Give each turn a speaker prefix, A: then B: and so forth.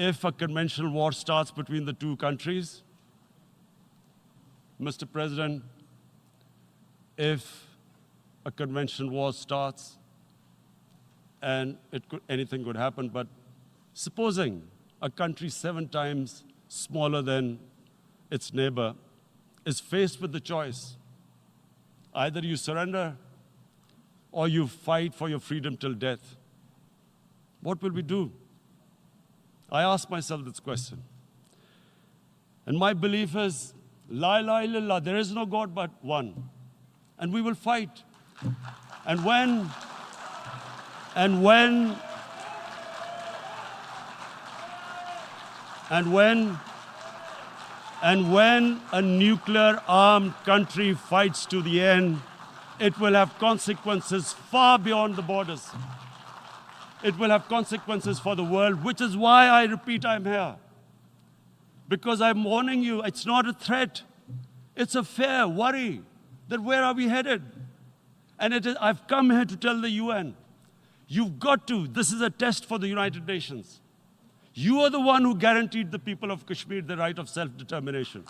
A: if a conventional war starts between the two countries, Mr. President, if a conventional war starts, and anything could happen, but supposing a country 7 times smaller than its neighbor is faced with the choice, either you surrender or you fight for your freedom till death, what will we do? I ask myself this question. And my belief is, La ilaha illallah, there is no God but one. And we will fight. And when a nuclear-armed country fights to the end, it will have consequences far beyond the borders. It will have consequences for the world, which is why I repeat I'm here. Because I'm warning you, it's not a threat. It's a fair worry that where are we headed? And I've come here to tell the UN, you've got to, this is a test for the United Nations. You are the one who guaranteed the people of Kashmir the right of self-determination.